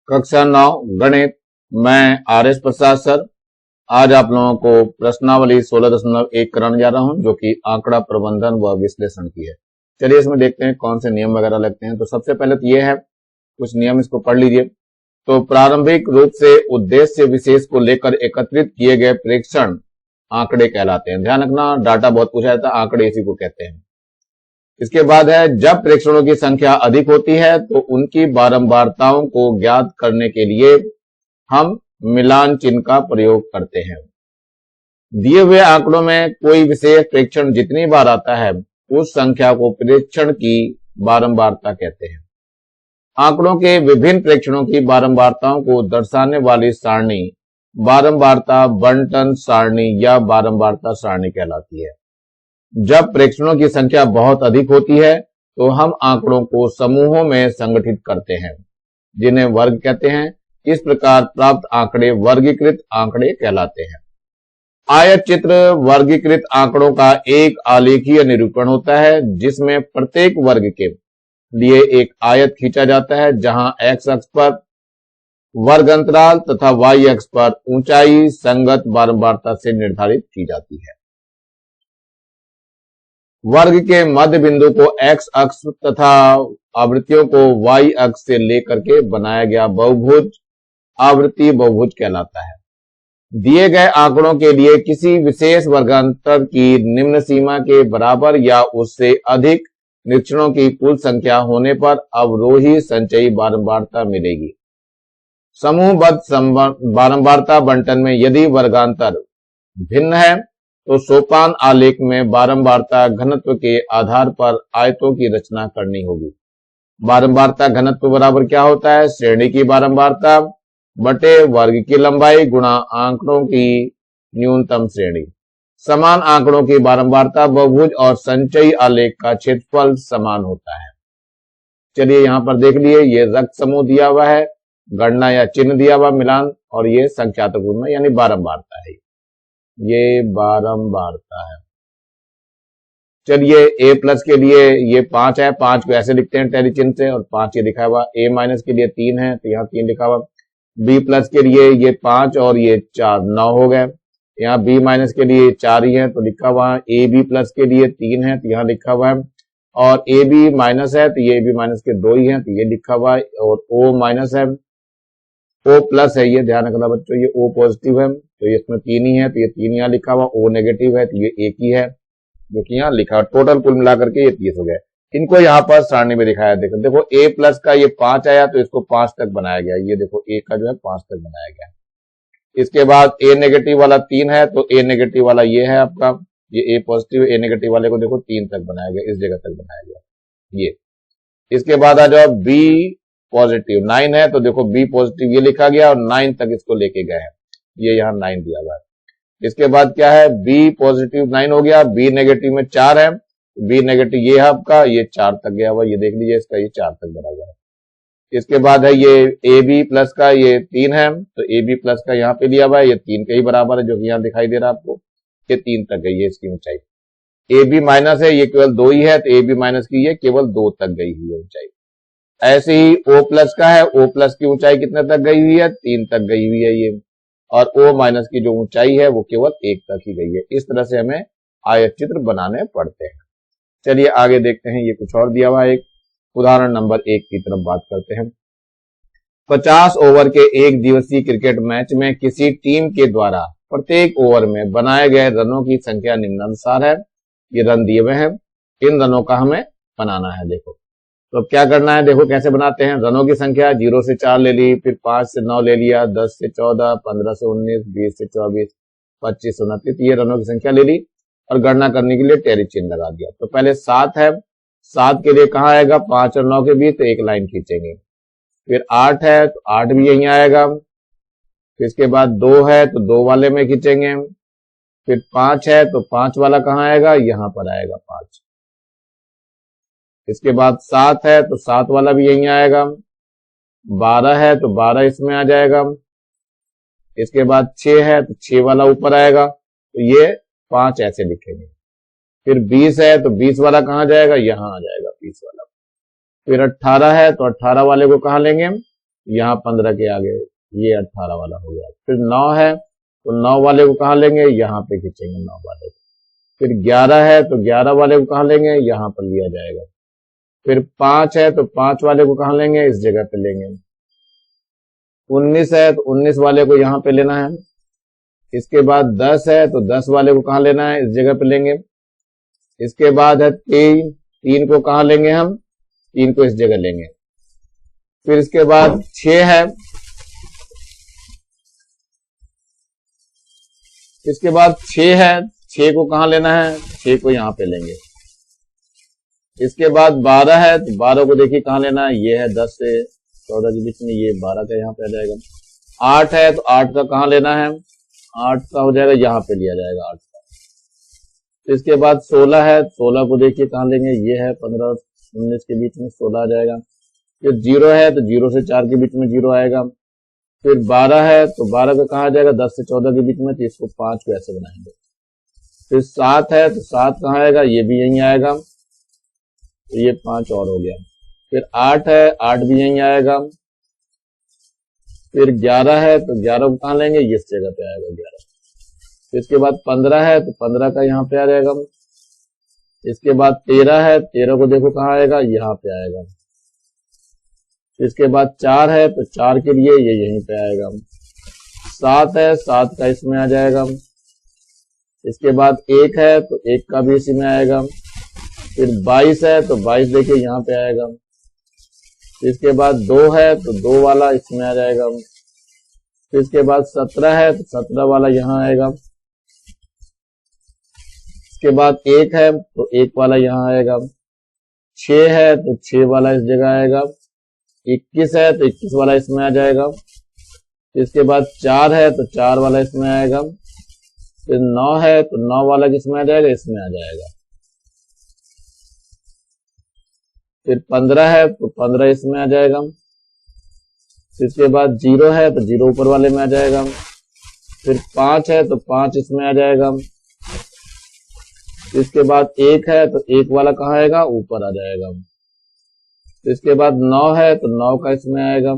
कक्षा 9 गणित। मैं आर.एस. प्रसाद सर आज आप लोगों को प्रश्नावली 16.1 कराने जा रहा हूं, जो कि आंकड़ा प्रबंधन व विश्लेषण की है। चलिए इसमें देखते हैं कौन से नियम वगैरह लगते हैं। तो सबसे पहले तो ये है, कुछ नियम इसको पढ़ लीजिए। तो प्रारंभिक रूप से उद्देश्य विशेष को लेकर एकत्रित किए गए प्रेक्षण आंकड़े कहलाते हैं। ध्यान रखना, डाटा बहुत पूछा जाता है, आंकड़े इसी को कहते हैं। इसके बाद है, जब प्रेक्षणों की संख्या अधिक होती है तो उनकी बारंबारताओं को ज्ञात करने के लिए हम मिलान चिन्ह का प्रयोग करते हैं। दिए हुए आंकड़ों में कोई विशेष प्रेक्षण जितनी बार आता है उस संख्या को प्रेक्षण की बारंबारता कहते हैं। आंकड़ों के विभिन्न प्रेक्षणों की बारंबारताओं को दर्शाने वाली सारणी बारंबारता बंटन सारणी या बारंबारता सारणी कहलाती है। जब प्रेक्षणों की संख्या बहुत अधिक होती है तो हम आंकड़ों को समूहों में संगठित करते हैं, जिन्हें वर्ग कहते हैं। इस प्रकार प्राप्त आंकड़े वर्गीकृत आंकड़े कहलाते हैं। आयत चित्र वर्गीकृत आंकड़ों का एक आलेखीय निरूपण होता है, जिसमें प्रत्येक वर्ग के लिए एक आयत खींचा जाता है, जहां एक्स अक्ष पर वर्ग अंतराल तथा वाई अक्ष पर ऊंचाई संगत बारंबारता से निर्धारित की जाती है। वर्ग के मध्य बिंदु को एक्स अक्ष तथा आवृत्तियों को वाई अक्ष से लेकर के बनाया गया बहुभुज आवृत्ति बहुभुज कहलाता है। दिए गए आंकड़ों के लिए किसी विशेष वर्गांतर की निम्न सीमा के बराबर या उससे अधिक निरीक्षणों की कुल संख्या होने पर अवरोही संचयी बारंबारता मिलेगी। समूहबद्ध बारंबारता बंटन में यदि वर्गांतर भिन्न है तो सोपान आलेख में बारंबारता घनत्व के आधार पर आयतों की रचना करनी होगी। बारंबारता घनत्व बराबर क्या होता है? श्रेणी की बारंबारता बटे वर्ग की लंबाई गुणा आंकड़ों की न्यूनतम श्रेणी। समान आंकड़ों की बारंबारता बहुभुज और संचयी आलेख का क्षेत्रफल समान होता है। चलिए यहां पर देख लिए, ये रक्त समूह दिया हुआ है, गणना या चिन्ह दिया हुआ मिलान, और ये संख्यात्मक रूप में यानी बारंबारता है। ये बारंबारता है। चलिए ए प्लस के लिए ये 5 है, 5 को ऐसे लिखते हैं टैली चिन्ह से, और 5 ये लिखा हुआ। ए माइनस के लिए 3 है तो यहाँ 3 लिखा हुआ। बी प्लस के लिए ये 5 और ये 4 9 हो गए। यहाँ बी माइनस के लिए 4 ही है तो लिखा हुआ। ए बी प्लस के लिए 3 है तो यहाँ लिखा हुआ है, और ए बी माइनस है तो ये बी माइनस के 2 ही है तो ये लिखा हुआ है, और ओ माइनस है, ओ प्लस है, ये ध्यान रखना बच्चों, ये ओ पॉजिटिव है तो ये इसमें 3 ही है तो ये 3 यहाँ लिखा हुआ। ओ नेगेटिव है तो ये 1 ही है जो कि यहाँ लिखा हुआ। टोटल कुल मिलाकर के ये 30 हो गए। इनको यहाँ पर सारणी में दिखाया, देखो ए प्लस का ये 5 आया तो इसको 5 तक बनाया गया। ये देखो ए का जो है 5 तक बनाया गया। इसके बाद ए नेगेटिव वाला 3 है तो ए नेगेटिव वाला ये है आपका, ये ए पॉजिटिव, ए नेगेटिव वाले को देखो 3 तक बनाया गया, इस जगह तक बनाया गया ये। इसके बाद आ जाओ बी पॉजिटिव 9 है तो देखो बी पॉजिटिव ये लिखा गया और 9 तक इसको लेके गए हैं, ये यहाँ 9 दिया हुआ है। इसके बाद क्या है, बी पॉजिटिव 9 हो गया, बी नेगेटिव में 4 है, बी नेगेटिव ये है आपका, ये 4 तक गया हुआ, ये देख लीजिए इसका ये 4 तक बना हुआ है। इसके बाद है ये ए बी प्लस का ये 3 है तो ए बी प्लस का यहाँ पे लिया हुआ है, ये 3 के ही बराबर है जो कि यहाँ दिखाई दे रहा है आपको, ये 3 तक गई है इसकी ऊंचाई। ए बी माइनस है, ये केवल 2 ही है तो ए बी माइनस की ये केवल 2 तक गई हुई है ऊंचाई। ऐसे ही ओ प्लस का है, ओ प्लस की ऊंचाई कितने तक गई हुई है? 3 तक गई हुई है ये, और ओ माइनस की जो ऊंचाई है वो केवल 1 तक ही गई है। इस तरह से हमें आयत चित्र बनाने पड़ते हैं। चलिए आगे देखते हैं, ये कुछ और दिया हुआ है। एक उदाहरण नंबर 1 की तरफ बात करते हैं। 50 ओवर के एक दिवसीय क्रिकेट मैच में किसी टीम के द्वारा प्रत्येक ओवर में बनाए गए रनों की संख्या निम्नानुसार है। ये रन दिए हुए हैं, इन रनों का हमें बनाना है। देखो तो अब क्या करना है, देखो कैसे बनाते हैं। रनों की संख्या 0 से 4 ले ली, फिर 5 से 9 ले लिया, 10 से 14, 15 से 19, 20 से 24, 25 से 29, ये रनों की संख्या ले ली और गणना करने के लिए टैली चिन्ह लगा दिया। तो पहले 7 है, 7 के लिए कहाँ आएगा? 5 और 9 के बीच तो एक लाइन खींचेंगे। फिर 8 है तो 8 भी यहीं आएगा। फिर इसके बाद 2 है तो 2 वाले में खींचेंगे। फिर 5 है तो 5 वाला कहाँ आएगा? यहाँ पर आएगा 5। इसके बाद 7 है तो 7 वाला भी यहीं आएगा। 12 है तो 12 इसमें आ जाएगा। इसके बाद 6 है तो 6 वाला ऊपर आएगा, तो ये 5 ऐसे लिखेंगे। फिर 20 है तो 20 वाला कहाँ जाएगा? यहाँ आ जाएगा 20 वाला। फिर 18 है तो 18 वाले को कहाँ लेंगे? यहाँ 15 के आगे ये 18 वाला हो गया। फिर 9 है तो 9 वाले को कहाँ लेंगे, यहाँ पे खींचेंगे 9 वाले को। फिर 11 है तो 11 वाले को कहाँ लेंगे, यहाँ पर लिया जाएगा। फिर 5 है तो 5 वाले को कहाँ लेंगे, इस जगह पे लेंगे। 19 है तो 19 वाले को यहाँ पे लेना है। इसके बाद 10 है तो 10 वाले को कहाँ लेना है, इस जगह पे लेंगे। इसके बाद है 3 को कहाँ लेंगे हम, 3 को इस जगह लेंगे। फिर इसके बाद 6 है, इसके बाद 6 है, 6 को कहाँ लेना है, 6 को यहाँ पे लेंगे। इसके बाद 12 है तो 12 को देखिए कहाँ लेना है, ये है 10 से 14 के बीच में, ये 12 का यहाँ पे आ जाएगा। 8 है तो 8 का कहाँ लेना है, 8 का हो जाएगा यहाँ पे लिया जाएगा 8 का। इसके बाद 16 है, 16 को देखिए कहाँ लेंगे, ये है 15 19 के बीच में 16 आ जाएगा। फिर 0 है तो 0 से 4 के बीच में 0 आएगा। फिर 12 है तो 12 का कहाँ आ जाएगा, 10 से 14 के बीच में, तो इसको 5 को ऐसे बनाएंगे। फिर 7 है तो 7 कहाँ आएगा, ये भी यहीं आएगा, तो ये 5 और हो गया। फिर 8 है, 8 भी यहीं आएगा। फिर 11 है तो 11 को कहाँ लेंगे, इस जगह पे आएगा 11। फिर इसके बाद 15 है तो 15 का यहाँ पे आ जाएगा। इसके बाद 13 है, 13 को देखो कहाँ आएगा, यहाँ पे आएगा। इसके बाद 4 है तो 4 के लिए ये यहीं पे आएगा। 7 है, 7 का इसमें आ जाएगा। इसके बाद 1 है तो 1 का भी इसी में आएगा। फिर 22 है तो 22 देखिए यहाँ पे आएगा। इसके बाद 2 है तो 2 वाला इसमें आ जाएगा। फिर इसके बाद 17 है तो 17 वाला यहाँ आएगा। इसके बाद 1 है तो 1 वाला यहाँ आएगा। 6 है तो 6 वाला इस जगह आएगा। 21 है तो 21 वाला इसमें आ जाएगा। इसके बाद 4 है तो 4 वाला इसमें आएगा। फिर 9 है तो 9 वाला किसमें आ जाएगा, इसमें आ जाएगा। फिर 15 है तो 15 इसमें आ जाएगा। इसके बाद 0 है तो 0 ऊपर वाले में आ जाएगा। फिर 5 है तो 5 इसमें आ जाएगा। इसके बाद 1 है तो 1 वाला कहाँ आएगा, ऊपर आ जाएगा। इसके बाद 9 है तो 9 का इसमें आएगा।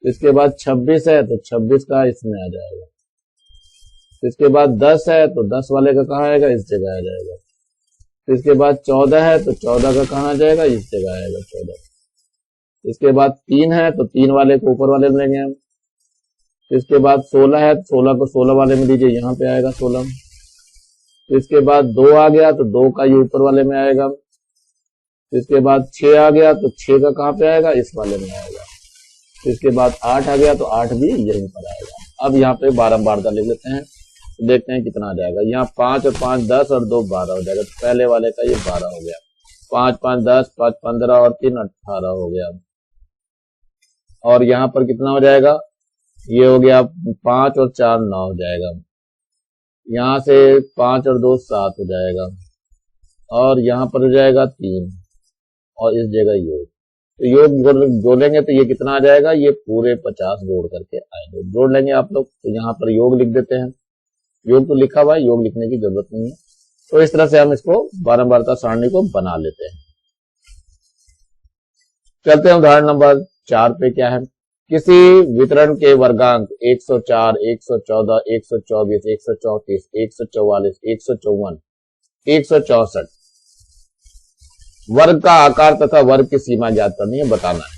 इसके बाद 26 है तो 26 का इसमें आ जाएगा। इसके बाद 10 है तो 10 वाले का कहाँ आएगा, इस जगह आ जाएगा। इसके बाद 14 है तो 14 का कहाँ आ जाएगा, इस जगह आएगा 14। इसके बाद 3 है तो 3 वाले को ऊपर वाले में लेंगे हम। इसके बाद 16 है तो 16 को 16 वाले में दीजिए, यहाँ पे आएगा 16। इसके बाद 2 आ गया तो 2 का ये ऊपर वाले में आएगा। इसके बाद 6 आ गया तो 6 का कहाँ पे आएगा, इस वाले में आएगा। इसके बाद 8 आ गया तो 8 भी यहीं पर आएगा। अब यहाँ पे बारंबारता लिख लेते हैं, तो देखते हैं कितना आ जाएगा। यहाँ 5 और 5 10 और 2 12 हो जाएगा। तो पहले वाले का ये 12 हो गया। 5 5 10, 5 15 और 3 18 हो गया। और यहाँ पर कितना हो जाएगा, ये हो गया 5 और 4 9 हो जाएगा। यहाँ से 5 और 2 7 हो जाएगा। और यहाँ पर हो जाएगा 3 और इस जगह योग। तो योग जोड़ेंगे तो ये कितना आ जाएगा, ये पूरे 50 जोड़ करके आएंगे। जोड़ लेंगे आप लोग, तो यहाँ पर योग लिख देते हैं। योग तो लिखा हुआ है, योग लिखने की जरूरत नहीं है। तो इस तरह से हम इसको बारंबारता सारणी को बना लेते हैं। चलते हैं उदाहरण नंबर 4 पे। क्या है, किसी वितरण के वर्गांक 104, 114, 124, 134, 144, 154, 164 वर्ग का आकार तथा वर्ग की सीमा ज्ञात करनी है, बताना है।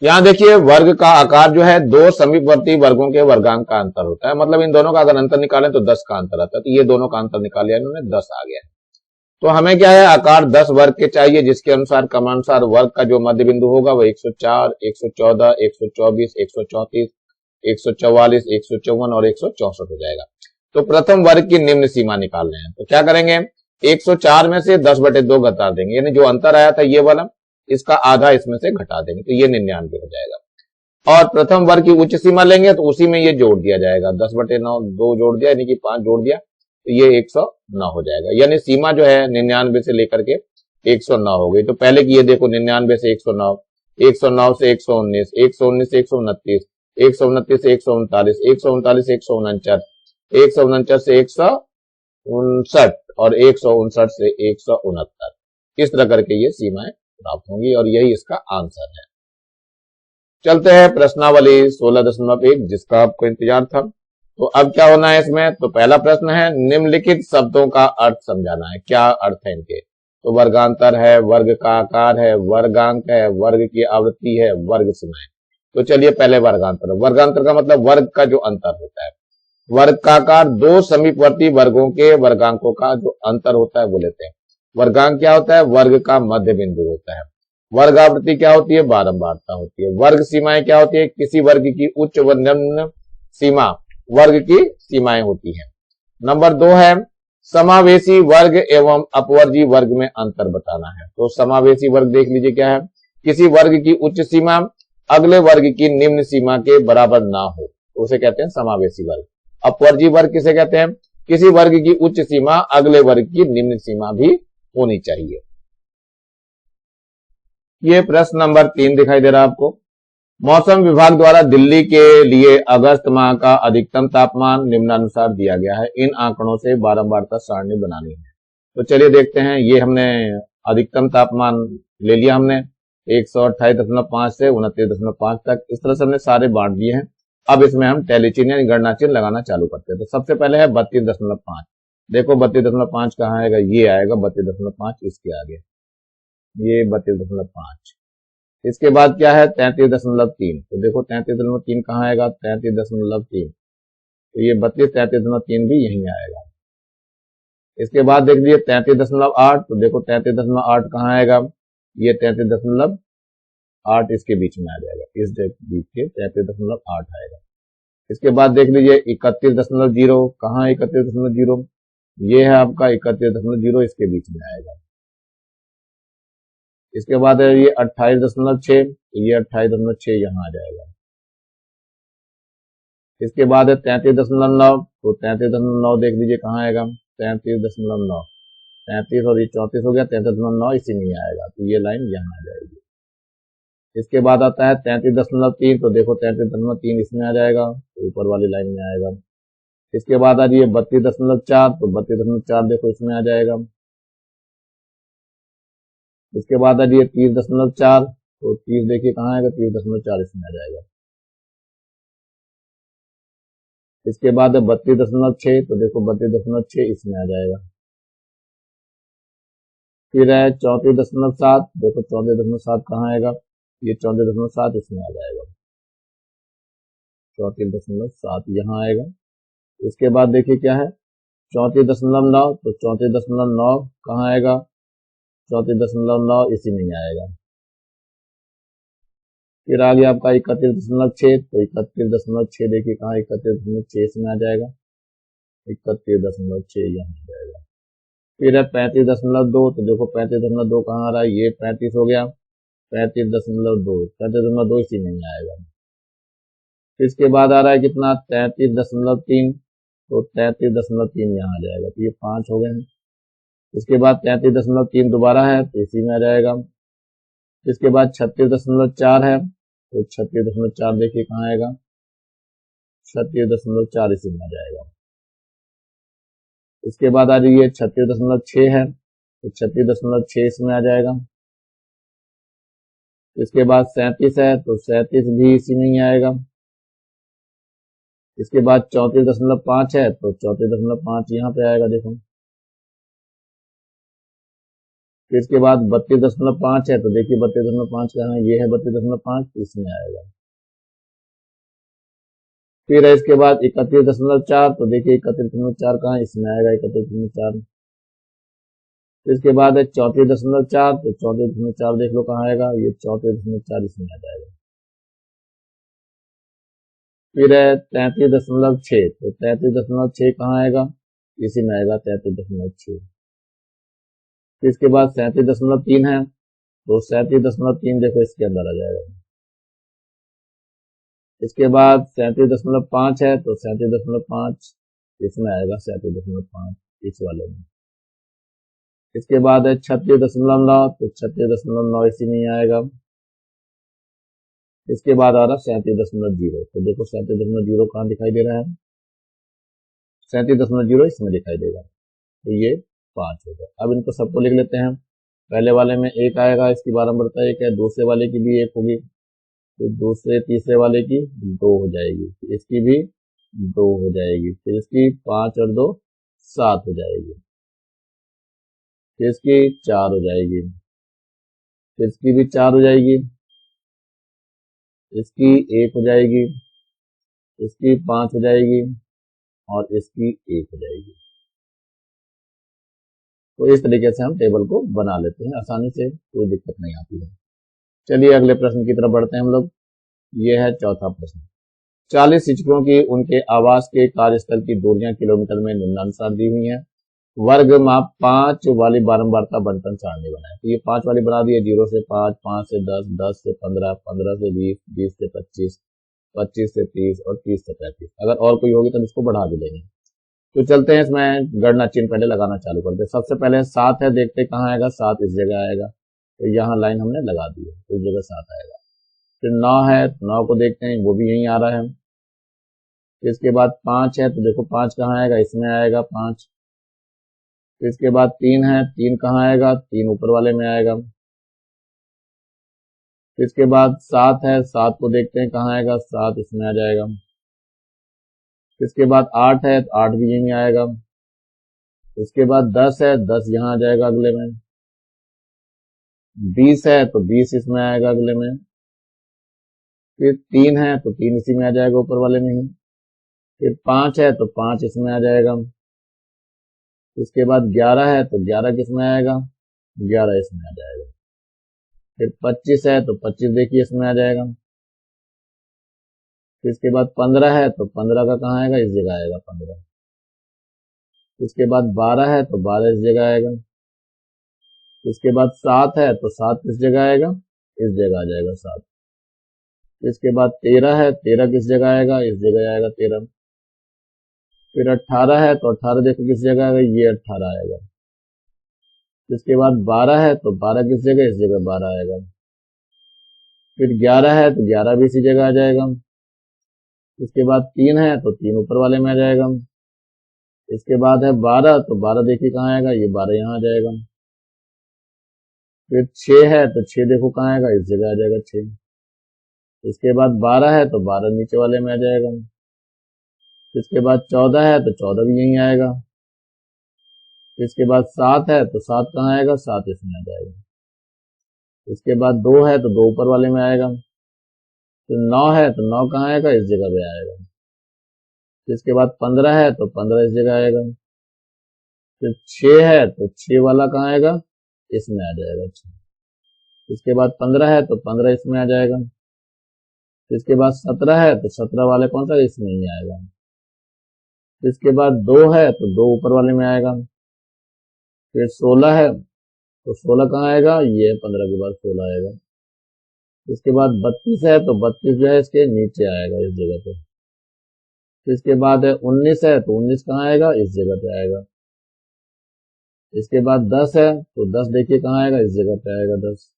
यहां देखिए, वर्ग का आकार जो है 2 समीपवर्ती वर्गों के वर्गांक का अंतर होता है। मतलब इन दोनों का अगर अंतर निकालें तो 10 का अंतर आता है। तो ये दोनों का अंतर निकाल लिया इन्होंने, 10 आ गया। तो हमें क्या है, आकार 10 वर्ग के चाहिए, जिसके अनुसार क्रमानुसार वर्ग का जो मध्य बिंदु होगा वो 104, 114, 124, 134, 144, 154 और 164 हो जाएगा। तो प्रथम वर्ग की निम्न सीमा निकाल रहे हैं। तो क्या करेंगे, 104 में से 10/2 घटा देंगे, यानी जो अंतर आया था ये वाला, इसका आधा इसमें से घटा देंगे, तो ये 99 हो जाएगा। और प्रथम वर्ग की उच्च सीमा लेंगे तो उसी में ये जोड़ दिया जाएगा, 10/9 2 जोड़ दिया, यानी कि 5 जोड़ दिया, तो ये 109 हो जाएगा। यानी सीमा जो है 99 से लेकर के 109 हो गई। तो पहले की ये देखो, 99 से 109, 109 से 119, 119 से 129, 129 से 139, 139 से 149, 149 से 159 और 159 से 169, इस तरह करके ये सीमाएं प्राप्त होंगी और यही इसका आंसर है। चलते हैं प्रश्नावली 16.1 जिसका आपको इंतजार था। तो अब क्या होना है इसमें, तो पहला प्रश्न है निम्नलिखित शब्दों का अर्थ समझाना है, क्या अर्थ है इनके। तो वर्गांतर है, वर्ग का आकार है, वर्गांक है, वर्ग की आवृत्ति है, वर्ग सीमाएं। तो चलिए पहले वर्गांतर। वर्गांतर का मतलब वर्ग का जो अंतर होता है। वर्ग का आकार दो समीपवर्ती वर्गों के वर्गांकों का जो अंतर होता है वो लेते हैं। वर्गांक क्या होता है, वर्ग का मध्य बिंदु होता है। वर्ग आवृत्ति क्या होती है, बारंबारता होती है। वर्ग सीमाएं क्या होती है, किसी वर्ग की उच्च व निम्न सीमा वर्ग की सीमाएं होती है। नंबर 2 है समावेशी वर्ग एवं अपवर्गी वर्ग में अंतर बताना है। तो समावेशी वर्ग देख लीजिए क्या है, किसी वर्ग की उच्च सीमा अगले वर्ग की निम्न सीमा के बराबर ना हो तो उसे कहते हैं समावेशी वर्ग। अपवर्गी वर्ग किसे कहते हैं, किसी वर्ग की उच्च सीमा अगले वर्ग की निम्न सीमा भी होनी चाहिए। ये प्रश्न नंबर 3 दिखाई दे रहा है आपको। मौसम विभाग द्वारा दिल्ली के लिए अगस्त माह का अधिकतम तापमान निम्नानुसार दिया गया है। इन आंकड़ों से बारंबारता सारणी बनानी है। तो चलिए देखते हैं, ये हमने अधिकतम तापमान ले लिया हमने 128.5 से 29.5 तक, इस तरह से हमने सारे बांट दिए हैं। अब इसमें हम टैली चिन्ह यानी गणना चिन्ह लगाना चालू करते हैं। तो सबसे पहले है 32.5। देखो 32.5 कहाँ आएगा, ये आएगा 32.5 इसके आगे, ये 32.5। इसके बाद क्या है 33.3। तो देखो 33.3 कहाँ आएगा, 33.3। तो ये 33.3 भी यहीं आएगा। इसके बाद देख लीजिए 33.8। तो देखो 33.8 कहाँ आएगा, ये 33.8 इसके बीच में आ जाएगा, इस बीच के 33.8 आएगा। इसके बाद देख लीजिए 31.0 कहाँ, 31.0 ये है आपका 31.0 इसके बीच में आएगा। इसके बाद है ये 28.6, ये 28.6 यहाँ आ जाएगा। इसके बाद है 33.9। तो 33.9 देख लीजिए कहाँ आएगा, 33.9, 33 और ये 34 हो गया, 33.9 इसी में आएगा। तो ये लाइन यहाँ आ जाएगी। इसके बाद आता है 33.3। तो देखो 33.3 इसमें आ जाएगा, तो ऊपर वाली लाइन में आएगा। इसके बाद आ रही है 32.4। तो 32.4 देखो इसमें आ जाएगा। इसके बाद आ रही है 30.4। तो 30 देखिए कहाँ आएगा, 30.4 इसमें आ जाएगा। इसके बाद है 32.6। तो देखो 32.6 इसमें आ जाएगा। फिर है 34.7। देखो 34.7 कहाँ आएगा, ये 34.7 इसमें आ जाएगा, 34.7 यहाँ आएगा। इसके बाद देखिए क्या है 34.9। तो 34.9 कहाँ आएगा, 34.9 इसी में आएगा। फिर आ गया आपका 31.6। तो 31.6 देखिए कहाँ, 31.6 इसमें आ जाएगा, 31.6 यहाँ आ जाएगा। फिर है 35.2। तो देखो 35.2 कहाँ आ रहा है, ये 35 हो गया, 35.2 इसी में आएगा। फिर इसके बाद आ रहा है कितना 33.3। तो 33.3 यहाँ आ जाएगा, तो ये 5 हो गए हैं। इसके बाद 33.3 दोबारा है, तो इसी में आ जाएगा। इसके बाद 36.4 है। तो 36.4 देखिए कहाँ आएगा, 36.4 इसी में आ जाएगा। इसके बाद आ रही है 36.6 है। तो 36.6 इसमें आ जाएगा। इसके बाद 37 है। तो 37 भी इसी में ही आएगा। इसके बाद 34.5 है। तो 34.5 यहाँ पे आएगा देखो। फिर इसके बाद 32.5 है। तो देखिए 32.5 कहाँ है, ये है 32.5 इसमें आएगा। फिर है इसके बाद 31.4। तो देखिए 31.4 कहाँ, इसमें आएगा 31.4। इसके बाद है 34.4। तो 34.4 देख लो कहाँ आएगा, ये 34.4 इसमें आ जाएगा। फिर है 33.6। तो 33.6 कहाँ आएगा, इसी में आएगा 33.6। फिर इसके बाद 37.3 है। तो 37.3 देखो इसके अंदर आ जाएगा। इसके बाद 37.5 है। तो 37.5 इसमें आएगा, 37.5 इस वाले में। इसके बाद है 36.9। तो 36.9 इसी में ही आएगा। इसके बाद आ रहा 37.0। तो देखो 37.0 कहाँ दिखाई दे रहा है, 37.0 इसमें दिखाई देगा। तो ये 5 होगा। अब इनको सबको लिख लेते हैं। पहले वाले में 1 आएगा, इसकी बारंबारता 1 है, दूसरे वाले की भी 1 होगी, तो दूसरे तीसरे वाले की 2 हो जाएगी, इसकी भी 2 हो जाएगी, फिर इसकी 5 और 2 7 हो जाएगी, फिर इसकी 4 हो जाएगी, फिर इसकी भी 4 हो जाएगी, इसकी 1 हो जाएगी, इसकी 5 हो जाएगी और इसकी 1 हो जाएगी। तो इस तरीके से हम टेबल को बना लेते हैं आसानी से, कोई दिक्कत नहीं आती है। चलिए अगले प्रश्न की तरफ बढ़ते हैं हम लोग। ये है चौथा प्रश्न। 40 शिक्षकों की उनके आवास के कार्यस्थल की दूरियां किलोमीटर में निम्नानुसार दी हुई हैं। वर्ग माप 5 वाली बारंबारता बंटन सारणी बनाए। तो ये 5 वाली बना दी है, 0 से 5, 5 से 10, 10 से 15, 15 से 20, 20 से 25, 25 से 30 और 30 से 35। अगर और कोई होगी तो इसको बढ़ा भी देंगे। तो चलते हैं, इसमें गणना चिन्ह पहले लगाना चालू करते हैं। सबसे पहले 7 है, देखते कहाँ आएगा, 7 इस जगह आएगा, तो यहाँ लाइन हमने लगा दी है, तो इस जगह 7 आएगा। फिर 9 है, 9 को देखते हैं, वो भी यहीं आ रहा है। इसके बाद 5 है, तो देखो 5 कहाँ आएगा, इसमें आएगा 5। इसके बाद 3 है, 3 कहाँ आएगा, 3 ऊपर वाले में आएगा। इसके बाद 7 है, 7 को देखते हैं कहाँ आएगा, 7 इसमें आ जाएगा। इसके बाद 8 है, तो 8 भी यहीं आएगा। इसके बाद 10 है, 10 यहाँ आ जाएगा अगले में। 20 है, तो 20 इसमें आएगा अगले में। फिर 3 है, तो 3 इसी में आ जाएगा ऊपर वाले में ही। फिर 5 है, तो 5 इसमें आ जाएगा। इसके बाद 11 है, तो 11 किस में आएगा, 11 इसमें आ जाएगा। फिर 25 है, तो 25 देखिए इसमें आ जाएगा। फिर इसके बाद 15 है, तो 15 का कहाँ आएगा, इस जगह आएगा 15। इसके बाद 12 है, तो 12 इस जगह आएगा। इसके बाद 7 है, तो 7 किस जगह आएगा, इस जगह आ जाएगा 7। इसके बाद 13 है, 13 किस जगह आएगा, इस जगह आएगा 13। फिर 18 है, तो 18 देखो किस जगह आएगा, ये 18 आएगा। इसके बाद 12 है, तो 12 किस जगह, इस जगह 12 आएगा। फिर 11 है, तो 11 भी इसी जगह आ जाएगा। इसके बाद 3 है, तो 3 ऊपर वाले में आ जाएगा। इसके बाद है 12, तो 12 देखिए कहाँ आएगा, ये 12 यहाँ आ जाएगा। फिर 6 है, तो 6 देखो कहाँ आएगा, इस जगह आ जाएगा 6। इसके बाद 12 है, तो 12 नीचे वाले में आ जाएगा। इसके बाद 14 है, तो 14 भी यहीं आएगा। इसके बाद 7 है, तो 7 कहाँ आएगा, 7 इसमें आ जाएगा। इसके बाद 2 है, तो 2 ऊपर वाले में आएगा। तो 9 है, तो 9 कहाँ आएगा, इस जगह पे आएगा। इसके बाद 15 है, तो 15 इस जगह आएगा। फिर 6 है, तो 6 वाला कहाँ आएगा, इसमें आ जाएगा 6। इसके बाद 15 है, तो 15 इसमें आ जाएगा। इसके बाद 17 है, तो 17 वाले कौन सा, इसमें ही आएगा। इसके बाद 2 है, तो 2 ऊपर वाले में आएगा। फिर 16 है, तो 16 कहाँ आएगा, ये 15 के बाद 16 आएगा। इसके बाद 32 है, तो 32 जो है इसके नीचे आएगा इस जगह पे। इसके बाद 19 है, तो 19 कहाँ आएगा, इस जगह पे आएगा। इसके बाद 10 है, तो 10 देखिए कहाँ आएगा, इस जगह पे आएगा 10।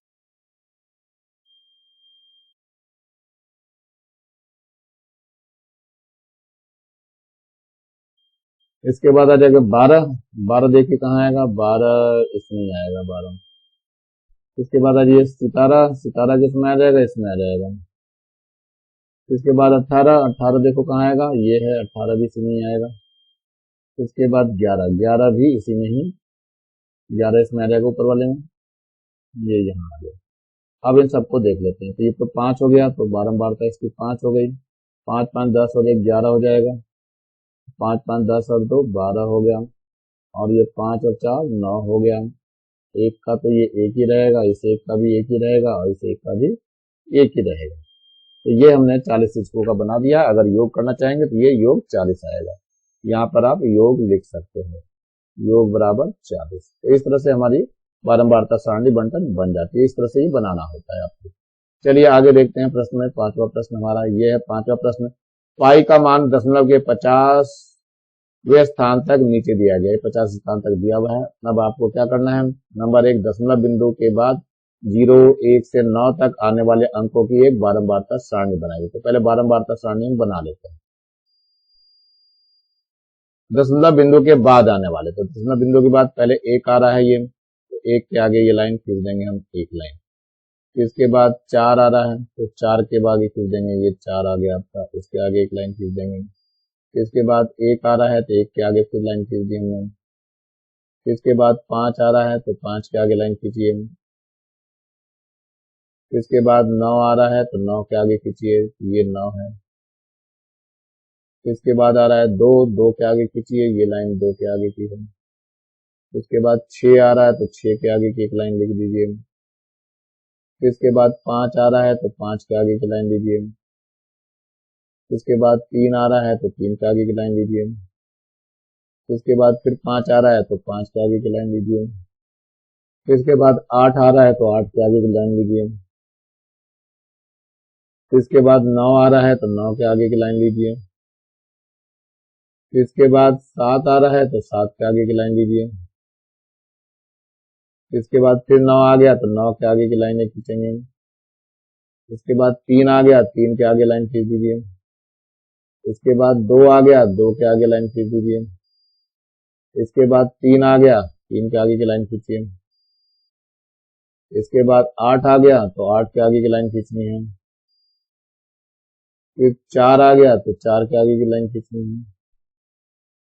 इसके बाद आ जाएगा 12, 12 देखिए कहाँ आएगा, 12 इसमें ही आएगा 12। इसके बाद आ जाइए सितारा, सितारा किसमें आ जाएगा, इसमें आ जाएगा। इसके बाद 18, 18 देखो कहाँ आएगा, ये है 18 भी इसी में ही आएगा। इसके बाद 11, 11 भी इसी में ही, 11 इसमें आ जाएगा ऊपर वाले में, ये यहाँ आ गया। अब इन सबको देख लेते हैं। तो ये तो 5 हो गया, तो बारंबारता इसकी 5 हो गई, 5 5 10 हो गया, 11 हो जाएगा। 5 5 10 और 2 12 हो गया, और ये 5 और 4 9 हो गया। एक का तो ये एक ही रहेगा, इस एक का भी एक ही रहेगा, और इस एक का भी एक ही रहेगा। तो ये हमने 40 शिक्षकों का बना दिया। अगर योग करना चाहेंगे तो ये योग 40 आएगा। यहाँ पर आप योग लिख सकते हैं, योग बराबर 40। तो इस तरह से हमारी बारंबारता सारणी बंटन बन जाती है। इस तरह से ही बनाना होता है आपको। चलिए आगे देखते हैं प्रश्न में। 5वां प्रश्न हमारा ये है। 5वां प्रश्न, पाई का मान दशमलव के 50वें स्थान तक नीचे दिया गया है, 50 स्थान तक दिया हुआ है। अब आपको क्या करना है, नंबर 1 दशमलव बिंदु के बाद 0 1 से 9 तक आने वाले अंकों की एक बारंबारता सारणी बनाएगी। तो पहले बारंबारता सारणी हम बना लेते हैं। दशमलव बिंदु के बाद आने वाले, तो दशमलव बिंदु के बाद पहले 1 आ रहा है, ये तो एक के आगे ये लाइन खींच देंगे हम, एक लाइन। इसके बाद 4 आ रहा है तो 4 के बाद खींच देंगे, ये 4 आ गया आपका, इसके आगे एक लाइन खींच देंगे। इसके बाद 1 आ रहा है तो 1 के आगे फिर लाइन खींच दी हमने। इसके बाद 5 आ रहा है तो 5 के आगे लाइन खींचिए। इसके बाद 9 आ रहा है तो 9 के आगे खींचिए, ये 9 है। इसके बाद आ रहा है 2, 2 के आगे खींचिए, ये लाइन 2 के आगे की है। इसके बाद 6 आ रहा है तो 6 के आगे की एक लाइन लिख दीजिए। इसके बाद 5 आ रहा है तो 5 के आगे की लाइन लीजिए। इसके बाद 3 आ रहा है तो 3 के आगे की लाइन लीजिए। इसके बाद फिर 5 आ रहा है तो 5 के आगे की लाइन लीजिए। इसके बाद 8 आ रहा है तो 8 के आगे की लाइन लीजिए। इसके बाद 9 आ रहा है तो 9 के आगे की लाइन लीजिए। इसके बाद 7 आ रहा है तो 7 के आगे की लाइन लीजिए। इसके बाद फिर 9 आ गया तो 9 के आगे की लाइनें खींचेंगे। इसके बाद 3 आ गया, 3 के आगे लाइन खींच दीजिए। इसके बाद 2 आ गया, 2 के आगे लाइन खींच दीजिए। इसके बाद 3 आ गया, 3 के आगे की लाइन खींचिए। इसके बाद 8 आ गया तो 8 के आगे की लाइन खींचनी है। फिर 4 आ गया तो 4 के आगे की लाइन खींचनी है।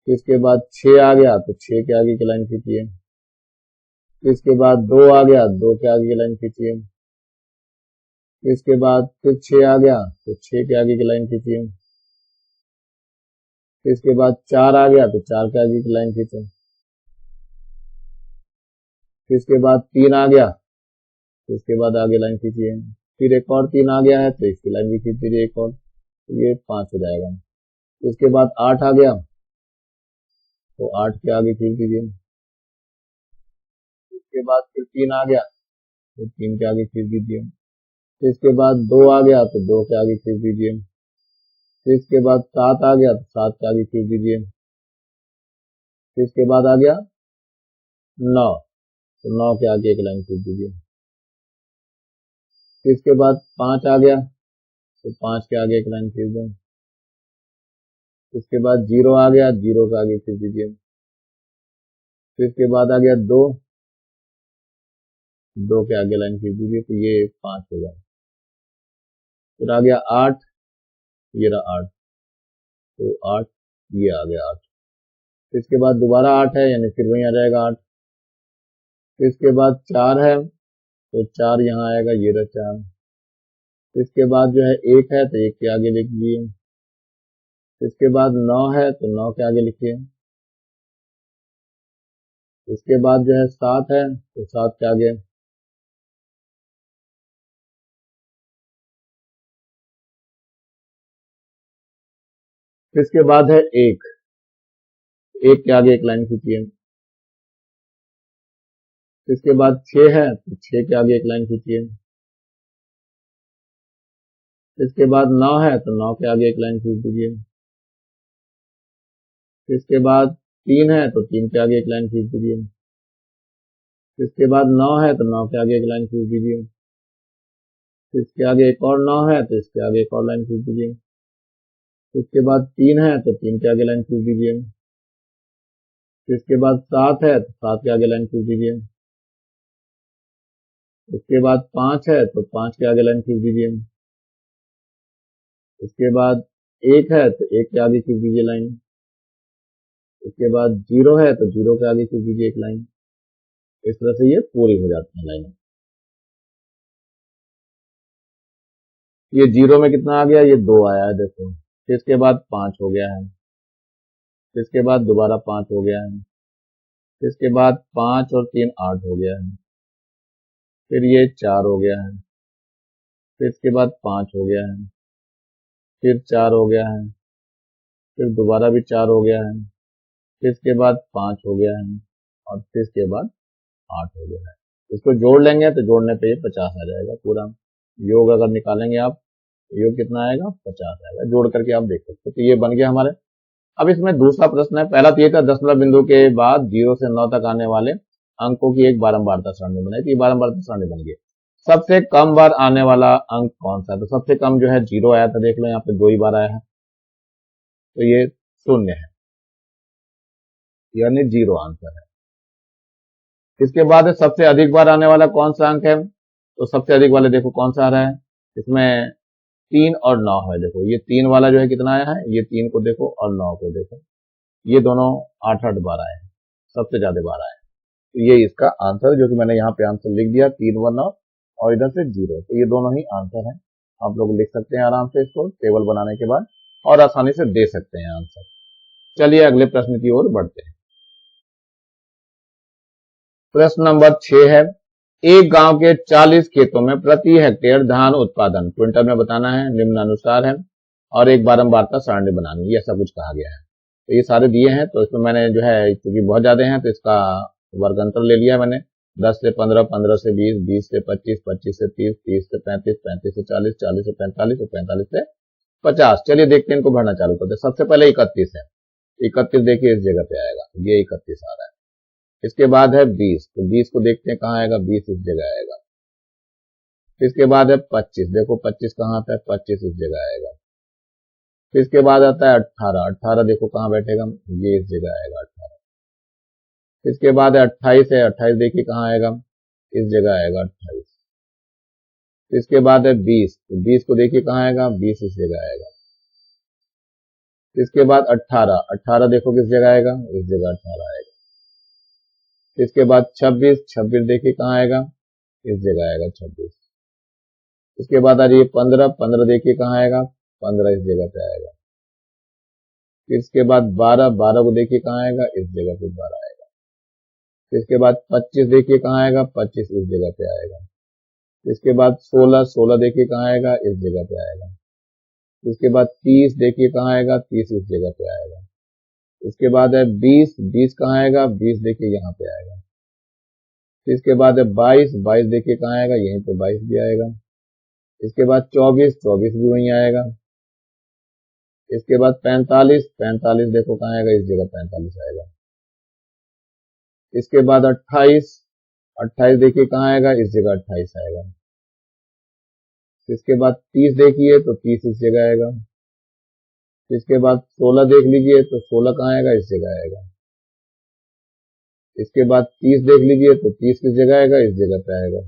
इसके बाद 6 आ गया तो 6 के आगे की लाइन खींचिए। इसके बाद 2 आ गया, 2 के आगे की लाइन खींचिए। इसके बाद फिर 6 आ गया तो 6 के आगे की लाइन खींचिए। इसके बाद 4 आ गया तो 4 के आगे की लाइन खींचे। इसके बाद 3 आ गया तो इसके बाद आगे लाइन खींचिए। फिर एक और 3 आ गया है तो इसकी लाइन भी खींच दीजिए एक और, तो ये 5 हो जाएगा। इसके बाद 8 आ गया तो 8 के आगे खींच दीजिए। इसके बाद फिर 3 आ गया तो 3 के आगे खींच दीजिए। इसके बाद 2 आ गया तो 2 के आगे खींच दीजिए। इसके बाद 7 आ गया तो 7 के आगे खींच दीजिए। इसके बाद आ गया 9 तो 9 के आगे एक लाइन खींच दीजिए। इसके बाद 5 आ गया तो 5 के आगे एक लाइन खींच दें। इसके बाद 0 आ गया, 0 के आगे खींच दीजिए। इसके बाद आ गया 2, 2 के आगे लाइन खींच दीजिए, तो ये 5 हो गया। फिर आ गया 8, ये रहा 8, तो 8 ये आ गया 8। इसके बाद दोबारा 8 है, यानी फिर वहीं आ जाएगा 8। इसके बाद 4 है तो 4 यहाँ आएगा, ये रहा 4। इसके बाद जो है 1 है तो 1 के आगे लिख दिए। इसके बाद 9 है तो 9 के आगे लिखिए। इसके बाद जो है 7 है तो 7 के आगे। इसके बाद है 1, 1 के आगे एक लाइन खींचिए। इसके बाद 6 है तो 6 के आगे एक लाइन खींचिए। इसके बाद 9 है तो 9 के आगे एक लाइन खींच दीजिए। इसके बाद 3 है तो 3 के आगे एक लाइन खींच दीजिए। इसके बाद 9 है तो 9 के आगे एक लाइन खींच दीजिए। इसके आगे एक और 9 है तो इसके आगे एक और लाइन खींच दीजिए। इसके बाद 3 है तो 3 के आगे लाइन खींच दीजिए। इसके बाद 7 है तो 7 के आगे लाइन खींच दीजिए। इसके बाद 5 है तो 5 के आगे लाइन खींच दीजिए। इसके बाद 1 है तो 1 के आगे खींच दीजिए लाइन। इसके बाद 0 है तो 0 के आगे खींच दीजिए एक लाइन। इस तरह से ये पूरी हो जाती है लाइन। ये 0 में कितना आ गया, ये 2 आया है देखो। इसके बाद 5 हो गया है। इसके बाद दोबारा 5 हो गया है। इसके बाद 5 और 3 8 हो गया है। फिर ये 4 हो गया है। फिर इसके बाद 5 हो गया है। फिर 4 हो गया है। फिर दोबारा भी 4 हो गया है। फिर इसके बाद 5 हो गया है और फिर इसके बाद 8 हो गया है। इसको जोड़ लेंगे तो जोड़ने पे ये 50 आ जाएगा पूरा। योग अगर निकालेंगे आप, योग कितना आएगा, 50 आएगा। जोड़ करके आप देख सकते हो। तो ये बन गया हमारे। अब इसमें दूसरा प्रश्न है। पहला तो ये था दशमलव बिंदु के बाद 0 से 9 तक आने वाले अंकों की एक बारंबारता सारणी बनाई। तो ये बारंबारता सारणी बन गई। सबसे कम बार आने वाला अंक कौन सा है, तो सबसे कम जो है 0 आया था, देख लो यहाँ पे 2 ही बार आया है, तो ये 0 है, यानी 0 आंसर है। इसके बाद सबसे अधिक बार आने वाला कौन सा अंक है, तो सबसे अधिक वाले देखो कौन सा आ रहा है, इसमें 3 और 9 है। देखो ये 3 वाला जो है कितना आया है, ये 3 को देखो और 9 को देखो, ये दोनों 8-8 बार आए हैं, सबसे ज्यादा बार आए हैं। तो ये इसका आंसर, जो कि मैंने यहाँ पे आंसर लिख दिया 3 1 और इधर से 0, तो ये दोनों ही आंसर हैं। आप लोग लिख सकते हैं आराम से इसको टेबल बनाने के बाद और आसानी से दे सकते हैं आंसर। चलिए अगले प्रश्न की ओर बढ़ते हैं। प्रश्न नंबर 6 है, एक गांव के 40 खेतों में प्रति हेक्टेयर धान उत्पादन क्विंटल में बताना है, निम्नानुसार है, और एक बारंबारता सारणी बनानी, ये सब कुछ कहा गया है। तो ये सारे दिए हैं, तो इसमें मैंने जो है क्योंकि बहुत ज्यादा हैं तो इसका वर्गांतर ले लिया मैंने। 10 से 15, 15 से 20, 20 से 25, 25 से 30, 30 से 35, 35 से 40, 40 से 45 और 45 से 50। चलिए देखते हैं, इनको भरना चालू करते हैं। सबसे पहले 31 है, 31 देखिए इस जगह पे आएगा, ये 31 आ रहा है। इसके बाद है 20, तो 20 को देखते हैं कहाँ आएगा, 20 इस जगह आएगा। इसके बाद है 25, देखो 25 कहाँ आता है, 25 इस जगह आएगा। इसके बाद आता है 18, 18 देखो कहाँ बैठेगा, ये इस जगह आएगा 18। इसके बाद है 28 है, 28 देखिए कहाँ आएगा, इस जगह आएगा 28। इसके बाद है 20, तो 20 को देखिए कहाँ आएगा, 20 इस जगह आएगा। इसके बाद 18, 18 देखो किस जगह आएगा, इस जगह 18 आएगा। इसके बाद 26, 26 देखिए कहाँ आएगा, इस जगह आएगा 26। इसके बाद आ जाइए 15, 15 देखिए कहाँ आएगा, 15 इस जगह पे आएगा। इसके बाद 12, 12 को देखिए कहाँ आएगा, इस जगह पे 12 आएगा। इसके बाद 25 देखिए कहाँ आएगा, 25 इस जगह पे आएगा। इसके बाद 16, 16 देखिए कहाँ आएगा, इस जगह पे आएगा। इसके बाद 30 देखिए कहाँ आएगा, 30 इस जगह पे आएगा। इसके बाद है 20, 20 कहाँ आएगा, 20 देखिए यहाँ पे आएगा। इसके बाद है 22, 22 देखिए कहाँ आएगा, यहीं पे 22 भी आएगा। इसके बाद 24, 24 भी वहीं आएगा। इसके बाद 45, 45 देखो कहाँ आएगा, इस जगह 45 आएगा। इसके बाद 28, 28 देखिए कहाँ आएगा, इस जगह 28 आएगा। इसके बाद 30 देखिए तो 30 इस जगह आएगा। इसके बाद 16 देख लीजिए तो 16 कहाँ आएगा, इस जगह आएगा। इसके बाद 30 देख लीजिए तो 30 किस जगह आएगा, इस जगह पे आएगा।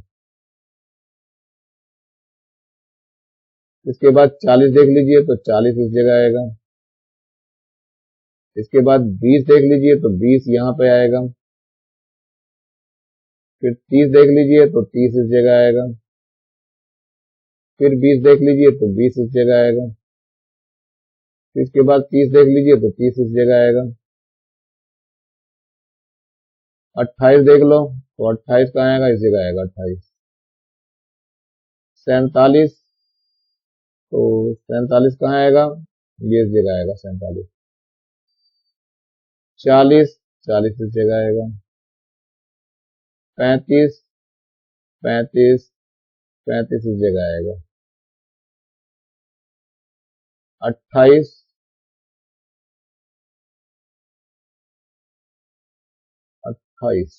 इसके बाद 40 देख लीजिए तो 40 इस जगह आएगा। इसके बाद 20 देख लीजिए तो 20 यहाँ पे आएगा। फिर 30 देख लीजिए तो 30 इस जगह आएगा। फिर 20 देख लीजिए तो 20 इस जगह आएगा। इसके बाद 30 देख लीजिए तो 30 इस जगह आएगा। 28 देख लो तो 28 कहाँ आएगा, इस जगह आएगा 28। 47, तो 47 कहाँ आएगा, ये इस जगह आएगा 47। 40, 40 इस जगह आएगा। 35, 35, 35 इस जगह आएगा। 28, 28,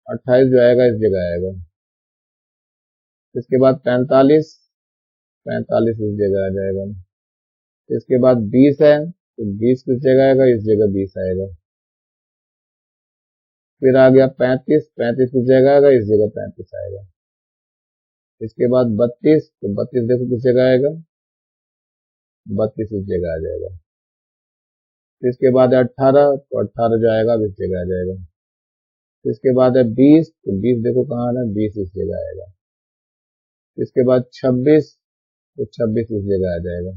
28 जो आएगा इस जगह आएगा। इसके बाद 45, 45 इस जगह आ जाएगा। इसके बाद 20 है तो 20 किस जगह आएगा, इस जगह 20 आएगा। फिर आ गया 35, 35 किस जगह आएगा, इस जगह 35 आएगा। इसके बाद 32, तो 32 देखो किस जगह आएगा, 32 इस जगह आ जाएगा। इसके बाद है 18, तो 18 जो आएगा इस जगह आ जाएगा। इसके बाद है 20, तो 20 देखो कहाँ आना है, 20 इस जगह आएगा। इसके बाद 26, तो 26 इस जगह आ जाएगा।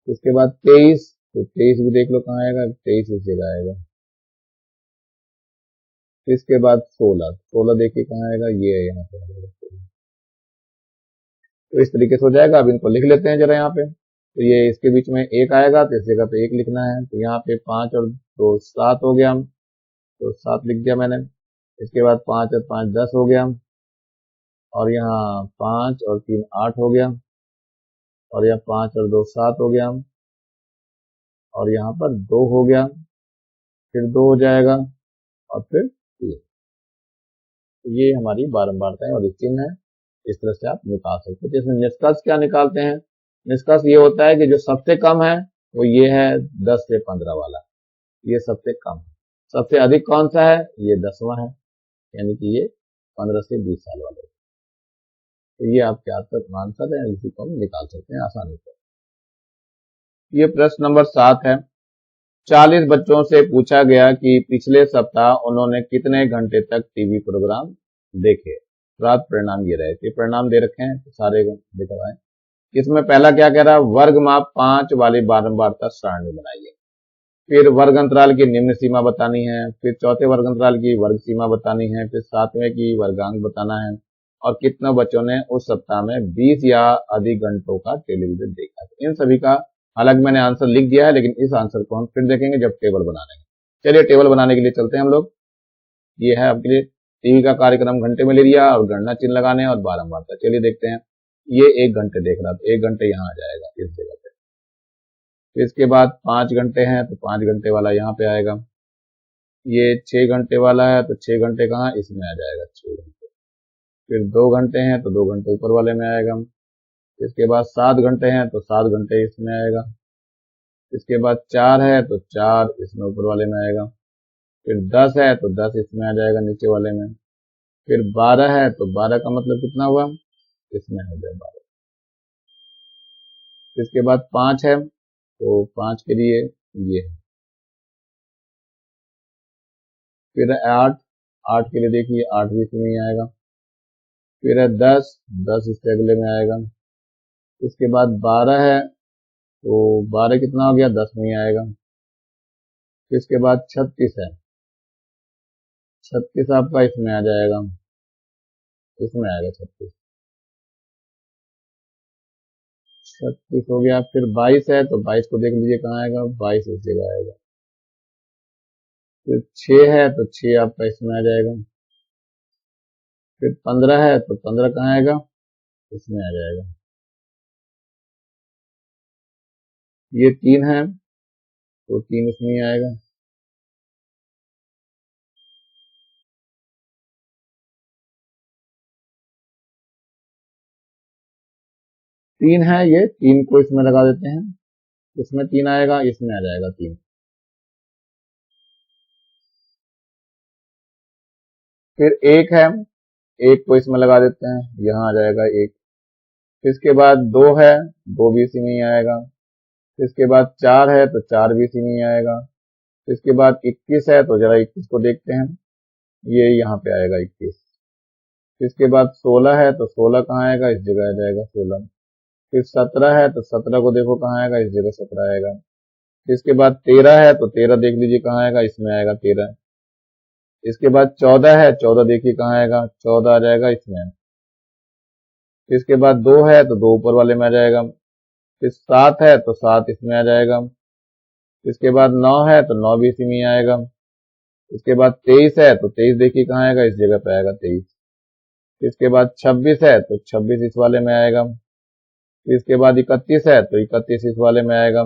इसके बाद 23, तो 23 भी देख लो कहाँ आएगा, 23 इस जगह आएगा। इसके बाद 16, 16 देखिए कहाँ आएगा, ये है यहाँ पे आएगा। तो इस तरीके से हो जाएगा। अब इनको लिख लेते हैं जरा यहाँ पे। तो ये इसके बीच में 1 आएगा तो इस जगह पे 1 लिखना है। तो यहाँ पे 5 और 2 7 हो गया, तो 7 लिख दिया मैंने। इसके बाद 5 और 5 10 हो गया, और यहाँ 5 और 3 8 हो गया, और यहाँ 5 और 2 7 हो गया, और यहाँ पर 2 हो गया, फिर 2 हो जाएगा, और फिर 3। तो ये हमारी बारंबारताएं और चिन्ह है। इस तरह से आप निकाल सकते हैं। जैसे निष्कर्ष क्या निकालते हैं, निष्कर्ष ये होता है कि जो सबसे कम है वो ये है 10 से 15 वाला, ये सबसे कम है। सबसे अधिक कौन सा है? ये 10वां है, यानी कि ये 15 से 20 साल वाले। तो ये आपके आंसर है, इसी को हम निकाल सकते हैं आसानी से। ये प्रश्न नंबर 7 है। 40 बच्चों से पूछा गया कि पिछले सप्ताह उन्होंने कितने घंटे तक टीवी प्रोग्राम देखे। प्राप्त परिणाम ये रहे। परिणाम दे रखे हैं तो सारे दिखवाएं। इसमें पहला क्या कह रहा है? वर्ग माप 5 वाली बारंबारता सारणी बनाइए। फिर वर्ग अंतराल की निम्न सीमा बतानी है, फिर चौथे वर्ग अंतराल की वर्ग सीमा बतानी है, फिर 7वें की वर्गांक बताना है, और कितने बच्चों ने उस सप्ताह में 20 या अधिक घंटों का टेलीविजन देखा। इन सभी का हालांकि मैंने आंसर लिख दिया है, लेकिन इस आंसर को हम फिर देखेंगे जब टेबल बना लेंगे। चलिए टेबल बनाने के लिए चलते हैं हम लोग। ये है आपके लिए टीवी का कार्यक्रम, घंटे में ले लिया और गणना चिन्ह लगाने और बारंबारता। चलिए देखते हैं। ये 1 घंटे देख रहा था, 1 घंटे यहाँ आ जाएगा इस जगह पे। फिर इसके बाद 5 घंटे हैं तो 5 घंटे वाला यहाँ पे आएगा। ये 6 घंटे वाला है तो 6 घंटे कहाँ? इसमें आ जाएगा 6 घंटे। फिर 2 घंटे हैं तो 2 घंटे ऊपर वाले में आएगा। इसके बाद 7 घंटे हैं तो 7 घंटे इसमें आएगा। इसके बाद 4 है तो 4 इसमें ऊपर वाले में आएगा। फिर 10 है तो 10 इसमें आ जाएगा नीचे वाले में। फिर 12 है तो 12 का मतलब कितना हुआ? इसमें हो जाए 12। इसके बाद 5 है तो 5 के लिए ये है। फिर 8 के लिए देखिए 8 भी इसमें ही आएगा। फिर है 10 इसके अगले में आएगा। इसके बाद 12 है तो 12 कितना हो गया? 10 में ही आएगा। फिर इसके बाद 36 है, 36 आपका इसमें आ जाएगा, इसमें आएगा 36 हो गया। फिर 22 है तो 22 को देख लीजिए कहाँ आएगा? 22 इस जगह आएगा। फिर 6 है तो 6 आपका इसमें आ जाएगा। फिर 15 है तो 15 कहाँ आएगा? इसमें आ जाएगा। ये 3 है तो 3 इसमें ही आएगा। तीन है, ये 3 को इसमें लगा देते हैं, इसमें 3 आएगा, इसमें आ जाएगा 3। फिर 1 है, 1 को इसमें लगा देते हैं, यहाँ आ जाएगा 1। फिर इसके बाद 2 है, 2 भी इसी में ही आएगा। फिर इसके बाद 4 है तो 4 भी इसी में ही आएगा। फिर इसके बाद 21 है तो जरा 21 को देखते हैं, ये यहाँ पे आएगा 21। फिर इसके बाद 16 है तो 16 कहाँ आएगा? इस जगह आ जाएगा 16। फिर 17 है तो 17 को देखो कहाँ आएगा? इस जगह 17 आएगा। फिर इसके बाद 13 है तो 13 देख लीजिए कहाँ आएगा? इसमें आएगा 13। इसके बाद 14 है, 14 देखिए कहाँ आएगा? 14 आ जाएगा इसमें। फिर इसके बाद 2 है तो 2 ऊपर वाले में आ जाएगा। फिर 7 है तो 7 इसमें आ जाएगा। इसके बाद 9 है तो 9 भी इसी में ही आएगा। इसके बाद 23 है तो 23 देखिए कहाँ आएगा? इस जगह पे आएगा 23। इसके बाद 26 है तो 26 इस वाले में आएगा। इसके बाद 31 है तो 31 इस वाले में आएगा।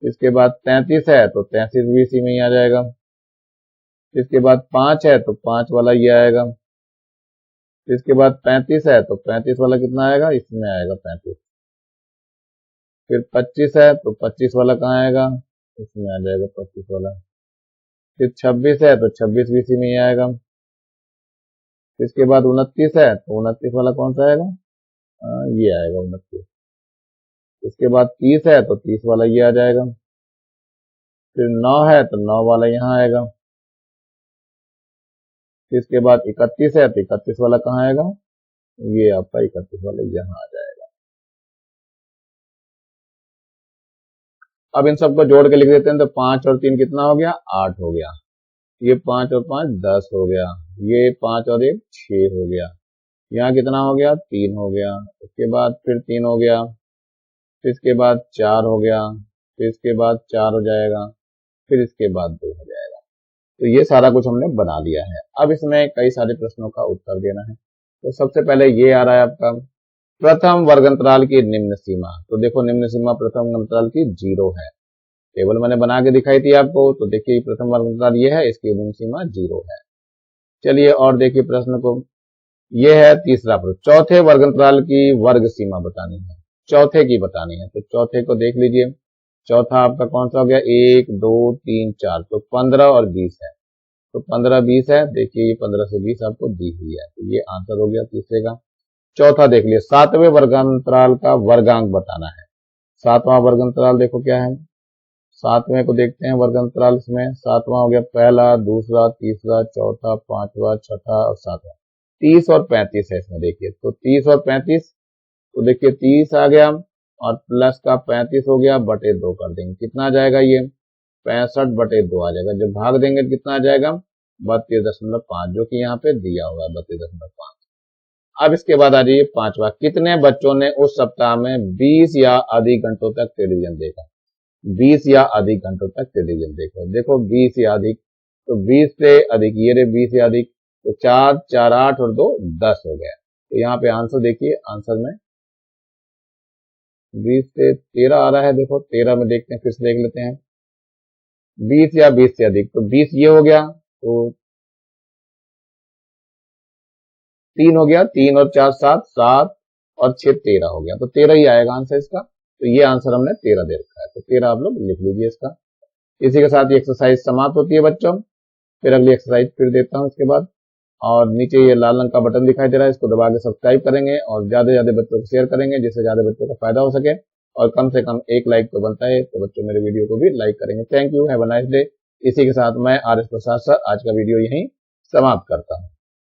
इसके बाद 33 है तो 33 भी इसी में ही आ जाएगा। इसके बाद 5 है तो 5 वाला ये आएगा। इसके बाद 35 है तो 35 वाला कितना आएगा? इसमें आएगा 35। फिर 25 है तो 25 वाला कहाँ आएगा? इसमें आ जाएगा 25 वाला। फिर 26 है तो 26 भी इसी में ही आएगा। इसके बाद 29 है तो 29 वाला कौन सा आएगा? ये आएगा 29। इसके बाद 30 है तो 30 वाला ये आ जाएगा। फिर 9 है तो 9 वाला यहाँ आएगा। इसके बाद 31 है तो 31 वाला कहाँ आएगा? ये आपका 31 वाला यहाँ आ जाएगा। अब इन सबको जोड़ के लिख देते हैं तो 5 और 3 कितना हो गया? 8 हो गया। ये 5 और 5 10 हो गया। ये 5 और 1 6 हो गया। यहाँ कितना हो गया? 3 हो गया। इसके बाद फिर 3 हो गया। फिर इसके बाद 4 हो गया। फिर इसके बाद 4 हो जाएगा। फिर इसके बाद 2 हो जाएगा। तो ये सारा कुछ हमने बना लिया है। अब इसमें कई सारे प्रश्नों का उत्तर देना है। तो सबसे पहले ये आ रहा है आपका प्रथम वर्ग अंतराल की निम्न सीमा। तो देखो निम्न सीमा प्रथम अंतराल की 0 है। टेबल मैंने बना के दिखाई थी आपको, तो देखिए प्रथम वर्ग अंतराल ये है, इसकी निम्न सीमा 0 है। चलिए और देखिए प्रश्न को, ये है तीसरा प्रश्न, चौथे वर्ग अंतराल की वर्ग सीमा बतानी है, चौथे की बतानी है। तो चौथे को देख लीजिए, चौथा आपका कौन सा हो गया, 1 2 3 4, तो 15 और 20 है, तो 15 20 है, देखिए ये 15 से 20 आपको दी हुई है, तो ये आंसर हो गया तीसरे का। चौथा देख लिया, सातवें वर्गांतराल का वर्गांक बताना है। सातवां वर्गांतराल देखो क्या है, सातवें को देखते हैं वर्गांतराल, इसमें सातवां हो गया पहला, दूसरा, तीसरा, चौथा, पांचवा, छठा और सातवां। 30 और 35 है इसमें, देखिए तो 30 और 35, तो देखिए 30 आ गया और प्लस का 35 हो गया, बटे 2 कर देंगे, कितना आ जाएगा ये 65 बटे 2 आ जाएगा। जब भाग देंगे तो कितना आ जाएगा 32.5, जो कि यहाँ पे दिया हुआ है 32.5। अब इसके बाद आ जाइए पांचवा, कितने बच्चों ने उस सप्ताह में 20 या अधिक घंटों तक टेलीविजन देखा। 20 या अधिक घंटों तक टेलीविजन देखा, देखो 20 या अधिक, तो 20 से अधिक, ये रे 20 या अधिक, तो 4 4 8 और 2 10 हो गया। तो यहाँ पे आंसर देखिए, आंसर में 20 से 13 आ रहा है, देखो 13 में देखते हैं, फिर से देख लेते हैं 20 या 20 से अधिक, तो 20 ये हो गया, तो 3 हो गया, 3 और 4 7, 7 और 6 13 हो गया, तो 13 ही आएगा आंसर इसका। तो ये आंसर हमने 13 दे रखा है, तो 13 आप लोग लिख लीजिए इसका। इसी के साथ ये एक्सरसाइज समाप्त होती है बच्चों। फिर अगली एक्सरसाइज फिर देता हूँ इसके बाद। और नीचे ये लाल रंग का बटन दिखाई दे रहा है, इसको दबा के सब्सक्राइब करेंगे और ज्यादा से ज्यादा बच्चों को शेयर करेंगे, जिससे ज्यादा बच्चों को फायदा हो सके। और कम से कम एक लाइक तो बनता है, तो बच्चों मेरे वीडियो को भी लाइक करेंगे। Thank you, have a nice day. इसी के साथ मैं RS प्रसाद सर आज का वीडियो यहीं समाप्त करता हूँ।